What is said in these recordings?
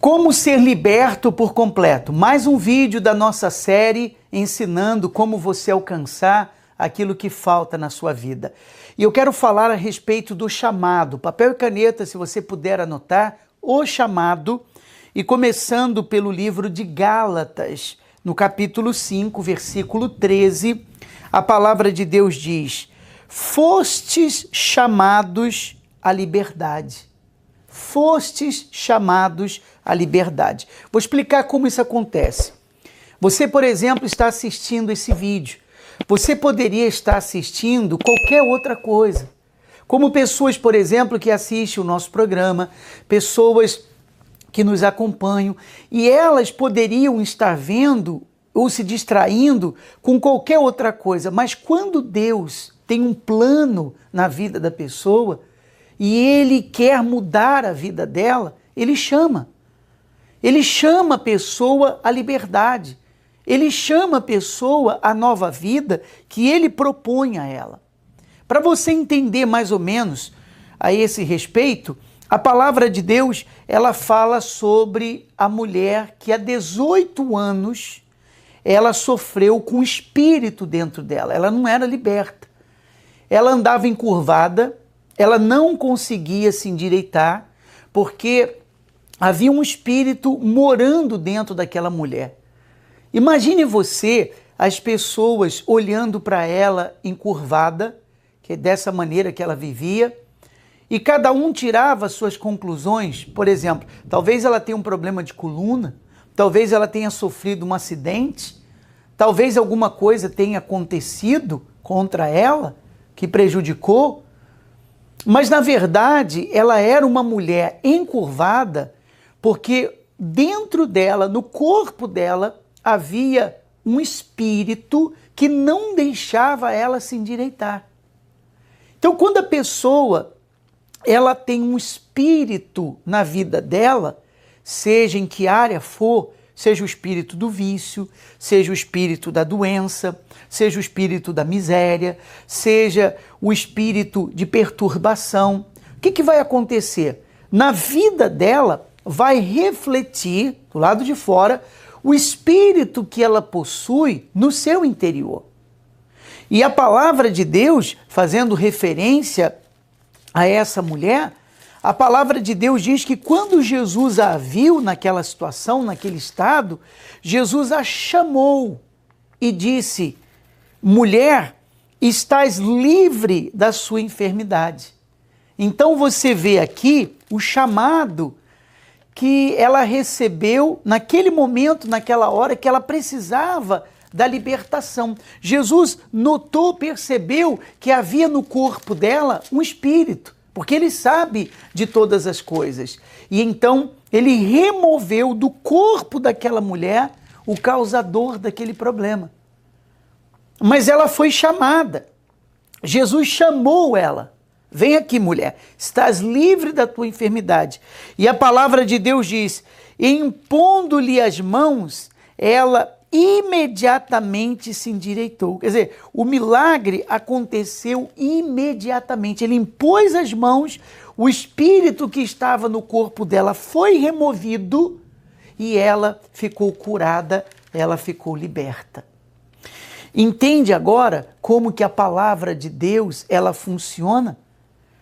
Como ser liberto por completo? Mais um vídeo da nossa série ensinando como você alcançar aquilo que falta na sua vida. E eu quero falar a respeito do chamado. Papel e caneta, se você puder anotar, o chamado. E começando pelo livro de Gálatas, no capítulo 5, versículo 13, a palavra de Deus diz: fostes chamados à liberdade. Fostes chamados à liberdade. Vou explicar como isso acontece. Você, por exemplo, está assistindo esse vídeo. Você poderia estar assistindo qualquer outra coisa. Como pessoas, por exemplo, que assistem o nosso programa, pessoas que nos acompanham, e elas poderiam estar vendo ou se distraindo com qualquer outra coisa. Mas quando Deus tem um plano na vida da pessoa, e Ele quer mudar a vida dela, Ele chama. Ele chama a pessoa à liberdade. Ele chama a pessoa à nova vida que Ele propõe a ela. Para você entender mais ou menos a esse respeito, a palavra de Deus, ela fala sobre a mulher que há 18 anos ela sofreu com o espírito dentro dela. Ela não era liberta. Ela andava encurvada, ela não conseguia se endireitar, porque havia um espírito morando dentro daquela mulher. Imagine você, as pessoas olhando para ela encurvada, que é dessa maneira que ela vivia, e cada um tirava suas conclusões. Por exemplo, talvez ela tenha um problema de coluna, talvez ela tenha sofrido um acidente, talvez alguma coisa tenha acontecido contra ela que prejudicou. Mas, na verdade, ela era uma mulher encurvada porque dentro dela, no corpo dela, havia um espírito que não deixava ela se endireitar. Então, quando a pessoa ela tem um espírito na vida dela, seja em que área for, seja o espírito do vício, seja o espírito da doença, seja o espírito da miséria, seja o espírito de perturbação. O que vai acontecer? Na vida dela vai refletir, do lado de fora, o espírito que ela possui no seu interior. E a palavra de Deus, fazendo referência a essa mulher, a palavra de Deus diz que quando Jesus a viu naquela situação, naquele estado, Jesus a chamou e disse: mulher, estás livre da sua enfermidade. Então você vê aqui o chamado que ela recebeu naquele momento, naquela hora que ela precisava da libertação. Jesus notou, percebeu que havia no corpo dela um espírito, porque Ele sabe de todas as coisas. E então Ele removeu do corpo daquela mulher o causador daquele problema. Mas ela foi chamada. Jesus chamou ela. Vem aqui, mulher, estás livre da tua enfermidade. E a palavra de Deus diz: impondo-lhe as mãos, ela imediatamente se endireitou. Quer dizer, o milagre aconteceu imediatamente. Ele impôs as mãos, o espírito que estava no corpo dela foi removido e ela ficou curada, ela ficou liberta. Entende agora como que a palavra de Deus, ela funciona?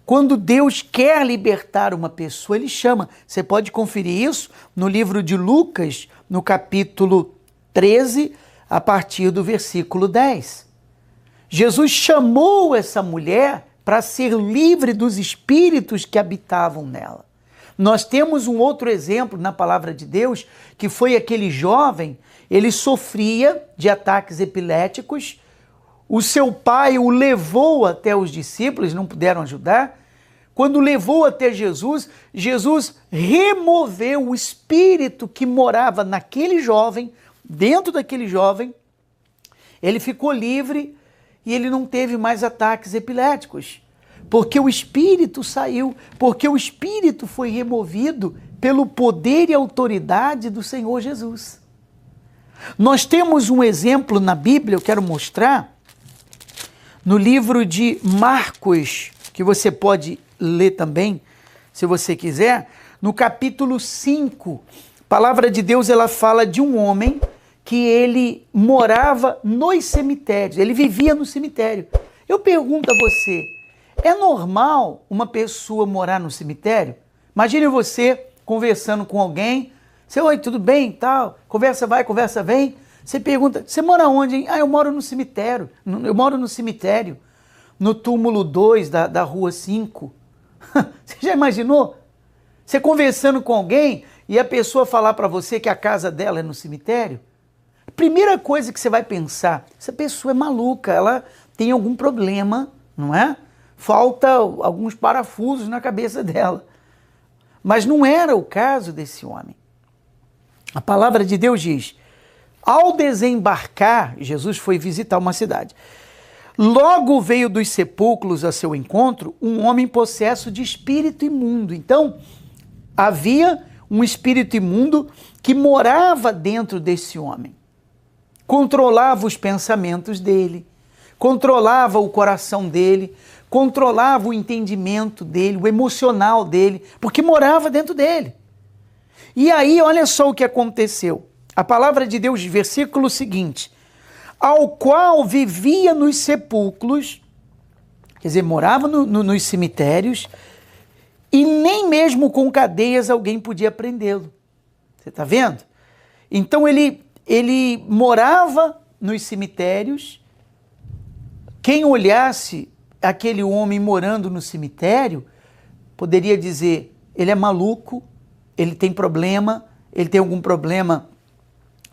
Quando Deus quer libertar uma pessoa, Ele chama. Você pode conferir isso no livro de Lucas, no capítulo 13, a partir do versículo 10. Jesus chamou essa mulher para ser livre dos espíritos que habitavam nela. Nós temos um outro exemplo na palavra de Deus, que foi aquele jovem, ele sofria de ataques epiléticos, o seu pai o levou até os discípulos, não puderam ajudar. Quando levou até Jesus, Jesus removeu o espírito que morava naquele jovem, dentro daquele jovem, ele ficou livre e ele não teve mais ataques epiléticos, porque o espírito saiu, porque o espírito foi removido pelo poder e autoridade do Senhor Jesus. Nós temos um exemplo na Bíblia, eu quero mostrar, no livro de Marcos, que você pode ler também, se você quiser, no capítulo 5, a palavra de Deus ela fala de um homem que ele morava nos cemitérios, ele vivia no cemitério. Eu pergunto a você, é normal uma pessoa morar no cemitério? Imagine você conversando com alguém, você, oi, tudo bem, tal, conversa vai, conversa vem, você pergunta, você mora onde, hein? Ah, eu moro no cemitério, no túmulo 2 da rua 5. Você já imaginou? Você conversando com alguém e a pessoa falar para você que a casa dela é no cemitério? A primeira coisa que você vai pensar, essa pessoa é maluca, ela tem algum problema, não é? Falta alguns parafusos na cabeça dela. Mas não era o caso desse homem. A palavra de Deus diz, ao desembarcar, Jesus foi visitar uma cidade. Logo veio dos sepulcros a seu encontro um homem possesso de espírito imundo. Então, havia um espírito imundo que morava dentro desse homem. Controlava os pensamentos dele, controlava o coração dele, controlava o entendimento dele, o emocional dele, porque morava dentro dele. E aí, olha só o que aconteceu. A palavra de Deus, versículo seguinte, ao qual vivia nos sepulcros, quer dizer, morava nos cemitérios, e nem mesmo com cadeias alguém podia prendê-lo. Você está vendo? Então ele morava nos cemitérios. Quem olhasse aquele homem morando no cemitério, poderia dizer, ele é maluco, ele tem problema, ele tem algum problema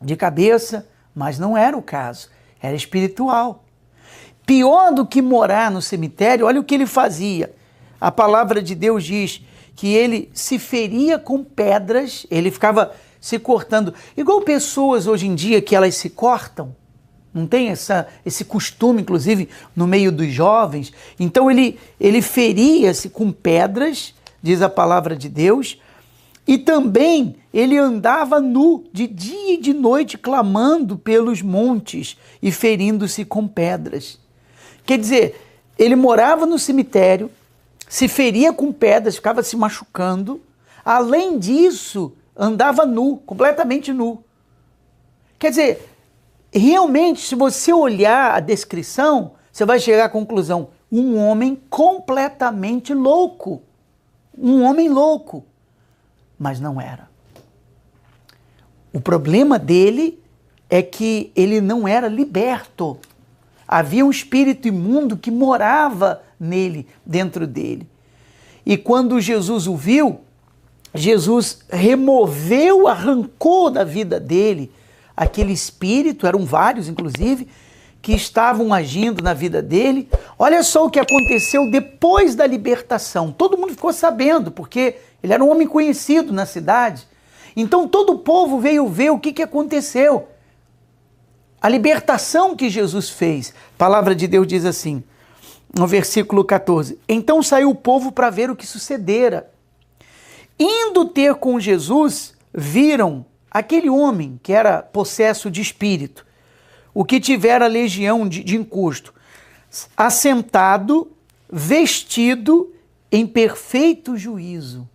de cabeça, mas não era o caso, era espiritual. Pior do que morar no cemitério, olha o que ele fazia. A palavra de Deus diz que ele se feria com pedras, ele ficava se cortando, igual pessoas hoje em dia que elas se cortam, não tem esse costume, inclusive, no meio dos jovens. Então ele feria-se com pedras, diz a palavra de Deus, e também ele andava nu de dia e de noite, clamando pelos montes e ferindo-se com pedras. Quer dizer, ele morava no cemitério, se feria com pedras, ficava se machucando. Além disso, andava nu, completamente nu. Quer dizer, realmente, se você olhar a descrição, você vai chegar à conclusão, um homem completamente louco. Um homem louco. Mas não era. O problema dele é que ele não era liberto. Havia um espírito imundo que morava nele, dentro dele. E quando Jesus o viu, Jesus removeu, arrancou da vida dele aquele espírito, eram vários inclusive, que estavam agindo na vida dele. Olha só o que aconteceu depois da libertação. Todo mundo ficou sabendo, porque ele era um homem conhecido na cidade. Então todo o povo veio ver o que aconteceu. A libertação que Jesus fez. A palavra de Deus diz assim, no versículo 14. Então saiu o povo para ver o que sucedera. Indo ter com Jesus, viram aquele homem que era possesso de espírito, o que tivera legião de encosto, assentado, vestido em perfeito juízo.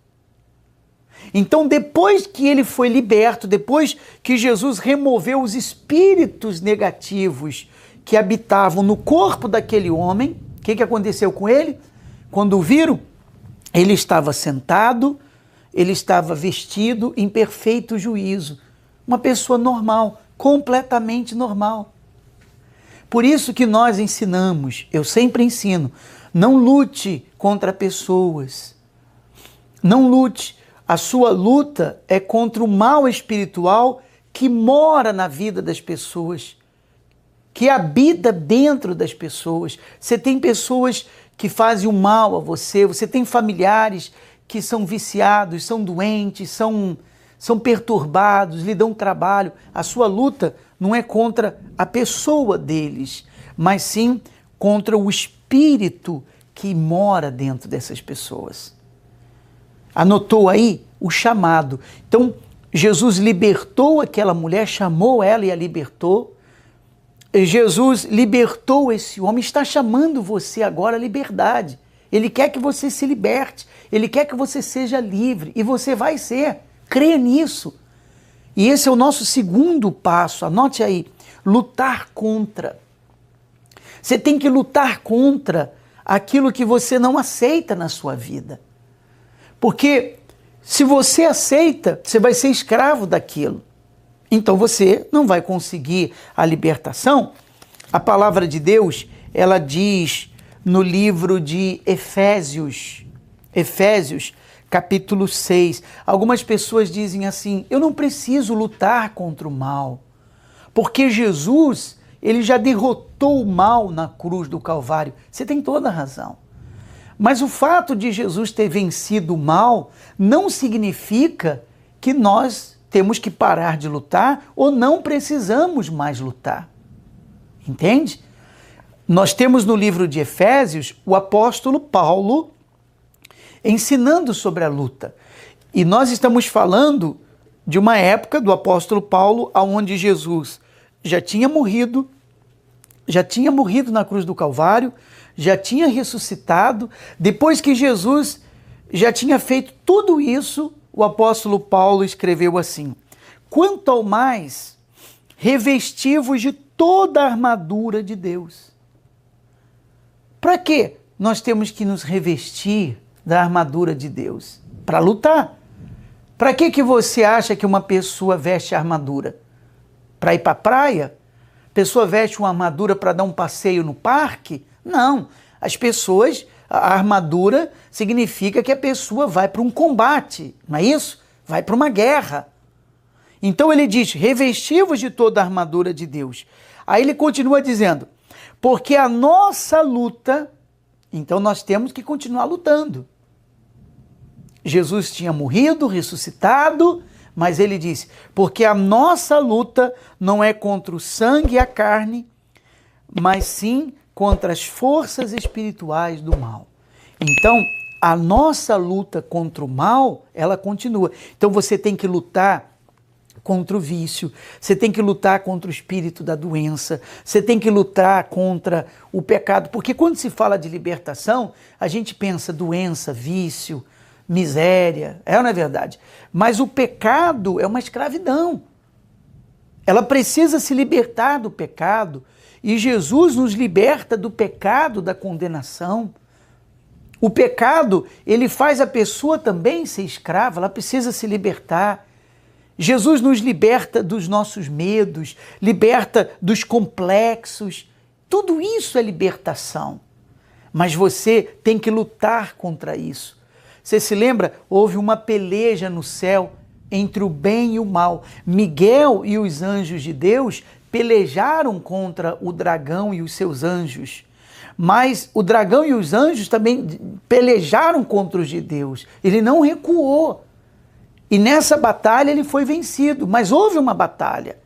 Então, depois que ele foi liberto, depois que Jesus removeu os espíritos negativos que habitavam no corpo daquele homem, o que aconteceu com ele? Quando o viram, ele estava sentado, ele estava vestido em perfeito juízo. Uma pessoa normal, completamente normal. Por isso que nós ensinamos, eu sempre ensino, não lute contra pessoas. Não lute. A sua luta é contra o mal espiritual que mora na vida das pessoas, que habita dentro das pessoas. Você tem pessoas que fazem o mal a você, você tem familiares que são viciados, são doentes, são perturbados, lhe dão trabalho. A sua luta não é contra a pessoa deles, mas sim contra o espírito que mora dentro dessas pessoas. Anotou aí o chamado. Então, Jesus libertou aquela mulher, chamou ela e a libertou. Jesus libertou esse homem, está chamando você agora à liberdade. Ele quer que você se liberte. Ele quer que você seja livre. E você vai ser. Creia nisso. E esse é o nosso segundo passo. Anote aí. Lutar contra. Você tem que lutar contra aquilo que você não aceita na sua vida. Porque se você aceita, você vai ser escravo daquilo. Então você não vai conseguir a libertação. A palavra de Deus, ela diz no livro de Efésios, capítulo 6. Algumas pessoas dizem assim: eu não preciso lutar contra o mal, porque Jesus, ele já derrotou o mal na cruz do Calvário. Você tem toda a razão. Mas o fato de Jesus ter vencido o mal não significa que nós temos que parar de lutar ou não precisamos mais lutar. Entende? Nós temos no livro de Efésios o apóstolo Paulo ensinando sobre a luta. E nós estamos falando de uma época do apóstolo Paulo onde Jesus já tinha morrido na cruz do Calvário, já tinha ressuscitado. Depois que Jesus já tinha feito tudo isso, o apóstolo Paulo escreveu assim: quanto ao mais, revesti-vos de toda a armadura de Deus. Para que nós temos que nos revestir da armadura de Deus? Para lutar. Para que você acha que uma pessoa veste armadura? Para ir para a praia? A pessoa veste uma armadura para dar um passeio no parque? Não. A armadura significa que a pessoa vai para um combate, não é isso? Vai para uma guerra. Então ele diz: revesti-vos de toda a armadura de Deus. Aí ele continua dizendo: porque a nossa luta, então nós temos que continuar lutando. Jesus tinha morrido, ressuscitado, mas ele disse: porque a nossa luta não é contra o sangue e a carne, mas sim contra as forças espirituais do mal. Então, a nossa luta contra o mal, ela continua. Então você tem que lutar contra o vício, você tem que lutar contra o espírito da doença, você tem que lutar contra o pecado, porque quando se fala de libertação, a gente pensa doença, vício, miséria, não é verdade? Mas o pecado é uma escravidão. Ela precisa se libertar do pecado, e Jesus nos liberta do pecado, da condenação. O pecado, ele faz a pessoa também ser escrava, ela precisa se libertar. Jesus nos liberta dos nossos medos, liberta dos complexos. Tudo isso é libertação. Mas você tem que lutar contra isso. Você se lembra? Houve uma peleja no céu entre o bem e o mal. Miguel e os anjos de Deus pelejaram contra o dragão e os seus anjos. Mas o dragão e os anjos também pelejaram contra os de Deus. Ele não recuou. E nessa batalha ele foi vencido, mas houve uma batalha.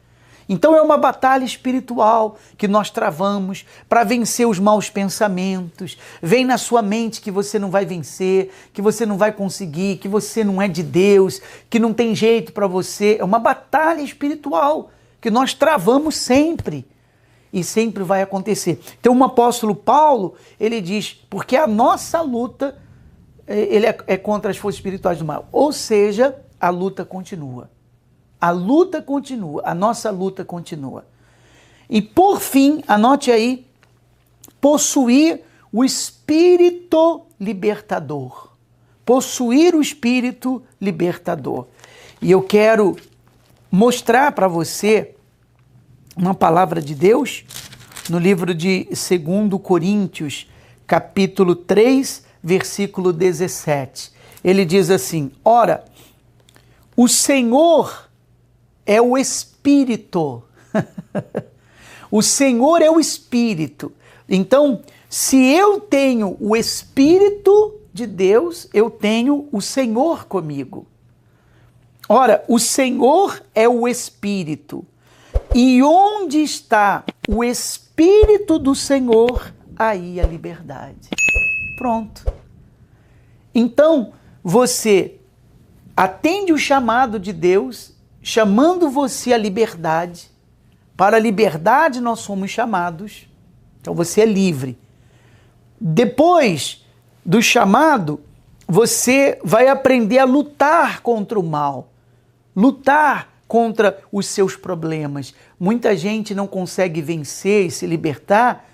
Então é uma batalha espiritual que nós travamos para vencer os maus pensamentos. Vem na sua mente que você não vai vencer, que você não vai conseguir, que você não é de Deus, que não tem jeito para você. É uma batalha espiritual que nós travamos sempre e sempre vai acontecer. Então o apóstolo Paulo, ele diz, porque a nossa luta ele é contra as forças espirituais do mal. Ou seja, a luta continua. A luta continua, a nossa luta continua. E por fim, anote aí, possuir o espírito libertador. Possuir o espírito libertador. E eu quero mostrar para você uma palavra de Deus no livro de 2 Coríntios, capítulo 3, versículo 17. Ele diz assim: ora, o Senhor é o Espírito. O Senhor é o Espírito. Então, se eu tenho o Espírito de Deus, eu tenho o Senhor comigo. Ora, o Senhor é o Espírito. E onde está o Espírito do Senhor, aí a liberdade. Pronto. Então, você atende o chamado de Deus, chamando você à liberdade. Para a liberdade nós somos chamados. Então você é livre. Depois do chamado, você vai aprender a lutar contra o mal, lutar contra os seus problemas. Muita gente não consegue vencer e se libertar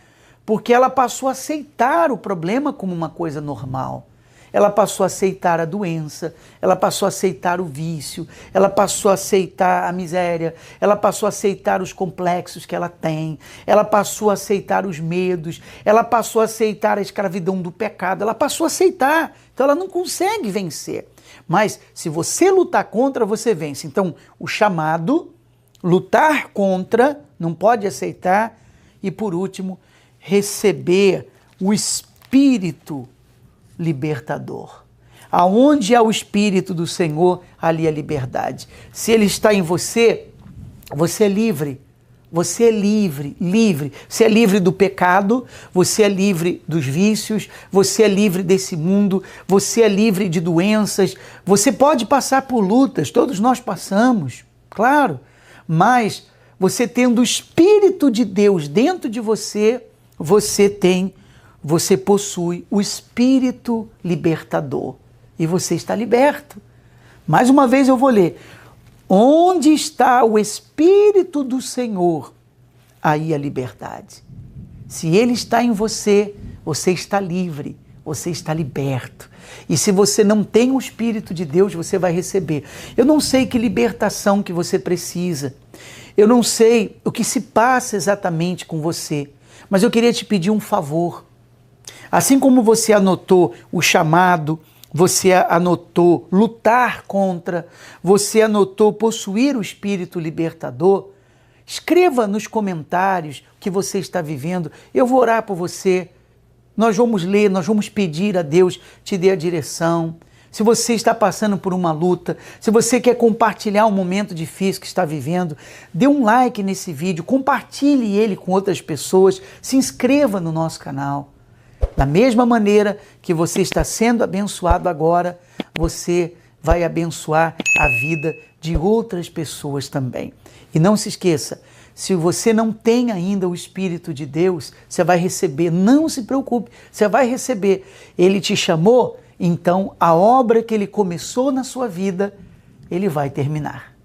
porque ela passou a aceitar o problema como uma coisa normal. Ela passou a aceitar a doença, ela passou a aceitar o vício, ela passou a aceitar a miséria, ela passou a aceitar os complexos que ela tem, ela passou a aceitar os medos, ela passou a aceitar a escravidão do pecado, ela passou a aceitar, então ela não consegue vencer. Mas se você lutar contra, você vence. Então, o chamado, lutar contra, não pode aceitar, e por último, receber o Espírito libertador. Aonde há o Espírito do Senhor, ali há liberdade. Se Ele está em você, você é livre. Você é livre, livre. Você é livre do pecado, você é livre dos vícios, você é livre desse mundo, você é livre de doenças. Você pode passar por lutas, todos nós passamos, claro. Mas você tendo o Espírito de Deus dentro de você, você possui o Espírito libertador e você está liberto. Mais uma vez eu vou ler. Onde está o Espírito do Senhor, aí a liberdade. Se Ele está em você, você está livre, você está liberto. E se você não tem o Espírito de Deus, você vai receber. Eu não sei que libertação que você precisa. Eu não sei o que se passa exatamente com você. Mas eu queria te pedir um favor. Assim como você anotou o chamado, você anotou lutar contra, você anotou possuir o Espírito libertador, escreva nos comentários o que você está vivendo. Eu vou orar por você. Nós vamos ler, nós vamos pedir a Deus te dê a direção. Se você está passando por uma luta, se você quer compartilhar um momento difícil que está vivendo, dê um like nesse vídeo, compartilhe ele com outras pessoas, se inscreva no nosso canal. Da mesma maneira que você está sendo abençoado agora, você vai abençoar a vida de outras pessoas também. E não se esqueça, se você não tem ainda o Espírito de Deus, você vai receber, não se preocupe, você vai receber. Ele te chamou, então a obra que Ele começou na sua vida, Ele vai terminar.